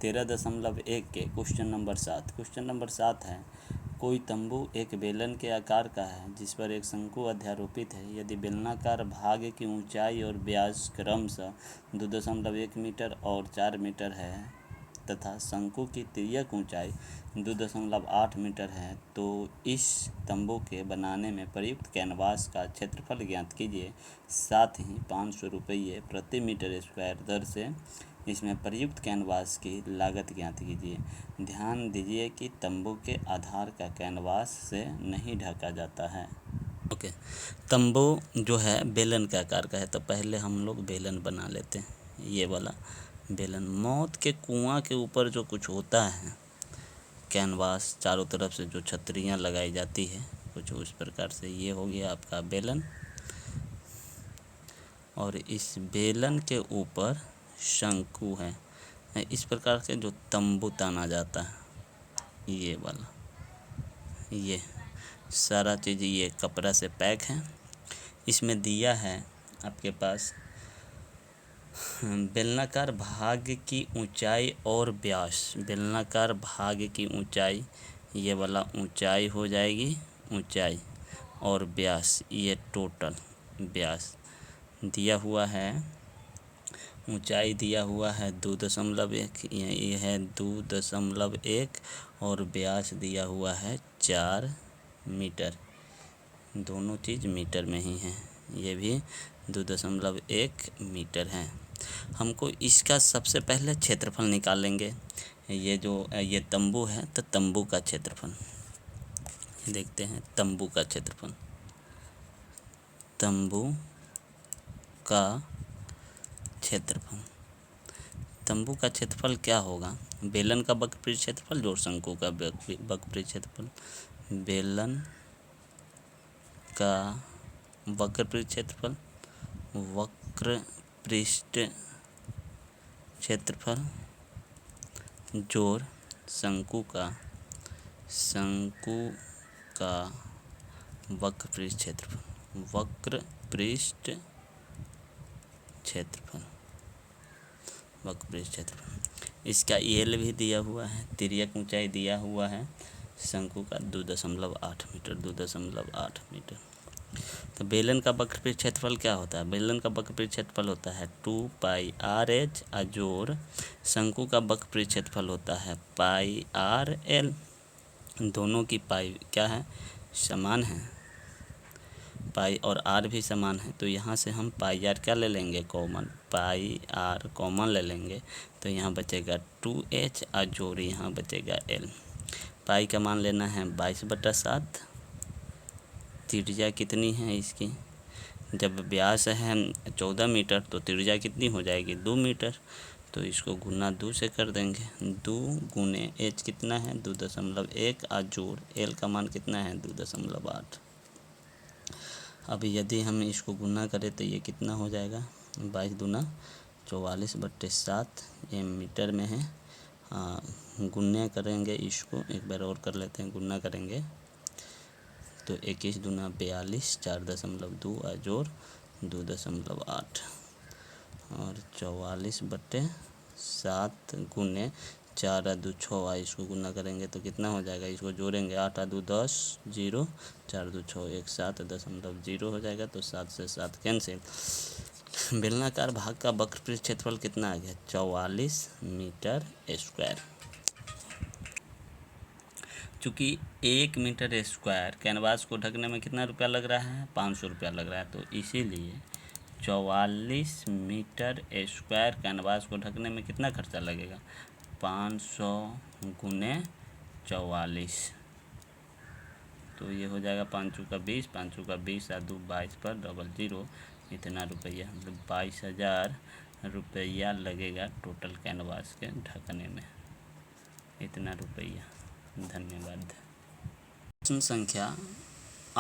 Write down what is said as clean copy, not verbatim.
13.1 के question number 7। Question number 7 है, कोई तंबू एक बेलन के आकार का है जिस पर एक शंकु अध्यारोपित है। यदि बेलनाकार भाग की ऊंचाई और व्यास क्रमशः 2.1 मीटर और 4 मीटर है तथा शंकु की तिर्यक ऊंचाई 2.8 मीटर है, तो इस तंबू के बनाने में प्रयुक्त कैनवास का क्षेत्रफल ज्ञात कीजिए। साथ ही 500 रुपये प्रति मीटर स्क्वायर दर से इसमें प्रयुक्त कैनवास की लागत ज्ञात कीजिए। ध्यान दीजिए कि तंबू के आधार का कैनवास से नहीं ढका जाता है। ओके, तंबू जो है बेलन के आकार का है, तो पहले हम लोग बेलन बना लेते हैं। ये वाला बेलन, मौत के कुआं के ऊपर जो कुछ होता है कैनवास, चारों तरफ से जो छतरियां लगाई जाती है कुछ उस प्रकार से, ये हो गया आपका बेलन। और इस बेलन के ऊपर शंकु है। इस प्रकार से जो तंबू ताना जाता है, ये वाला, ये सारा चीज़ ये कपड़ा से पैक है। इसमें दिया है आपके पास बेलनाकार भाग की ऊंचाई और व्यास। बेलनाकार भाग की ऊंचाई, ये वाला ऊंचाई हो जाएगी, ऊंचाई और व्यास, ये टोटल व्यास दिया हुआ है। ऊंचाई दिया हुआ है 2.1, ये है 2.1 और व्यास दिया हुआ है 4 मीटर। दोनों चीज़ मीटर में ही है, ये भी 2.1 मीटर है। हमको इसका सबसे पहले क्षेत्रफल निकालेंगे। ये जो ये तंबू है, तो तंबू का क्षेत्रफल देखते हैं। तंबू का क्षेत्रफल, तंबू का क्षेत्रफल, तंबू का क्षेत्रफल क्या होगा? बेलन का वक्रपृष्ठ क्षेत्रफल जोड़ शंकु का वक्रपृष्ठ क्षेत्रफल। बेलन का वक्रपृष्ठ क्षेत्रफल, वक्रपृष्ठ क्षेत्रफल जोड़ शंकु का वक्रपृष्ठ क्षेत्रफल, वक्रपृष्ठ क्षेत्रफल, वक्रपृष्ठ क्षेत्रफल। इसका एल भी दिया हुआ है, तिर्यक ऊंचाई दिया हुआ है शंकु का 2.8 मीटर, 2.8 मीटर। तो बेलन का वक्रपृष्ठ क्षेत्रफल क्या होता है? बेलन का वक्रपृष्ठ क्षेत्रफल होता है 2πr/h जोड़ शंकु का वक्रपृष्ठ क्षेत्रफल होता है πr/l। दोनों की पाई क्या है? समान है, पाई और आर भी समान है। तो यहाँ से हम पाई आर क्या ले लेंगे? कॉमन, पाई आर कॉमन ले लेंगे, तो यहाँ बचेगा 2h और जोड़ यहाँ बचेगा l। पाई का मान लेना है 22/7। त्रिज्या कितनी है इसकी? जब व्यास है 14 मीटर तो त्रिज्या कितनी हो जाएगी? 2 मीटर। तो इसको गुना 2 से कर देंगे। 2 गुने h कितना है? 2.1 और जोड़ l का मान कितना है? 2.8। अब यदि हम इसको गुना करें तो ये कितना हो जाएगा? 22 दूना 44/7, ये मीटर में है। गुना करेंगे इसको, एक बार और कर लेते हैं, गुना करेंगे तो 21 दूना 42, 4.2 और जोड़ 2.8 और 44/7 गुने 4 और 2 6, इसको गुना करेंगे तो कितना हो जाएगा? इसको जोड़ेंगे 8 और 2 10, 0, 4 2 6 1 7.0 हो जाएगा। तो 7 से 7 कैंसिल। बेलनाकार भाग का वक्रपृष्ठ क्षेत्रफल कितना आ गया? 44 मीटर स्क्वायर। चूँकि 1 मीटर स्क्वायर कैनवास को ढकने में कितना रुपया लग रहा है? 500 रुपया लग रहा है। तो इसीलिए 44 मीटर स्क्वायर कैनवास को ढकने में कितना खर्चा लगेगा? 500 गुने 44, तो ये हो जाएगा 5 का 20, 5 का 20 और 2 22 पर 00, इतना रुपया, मतलब 22,000 रुपया लगेगा टोटल कैनवास के ढकने में, इतना रुपया। धन्यवाद। प्रश्न संख्या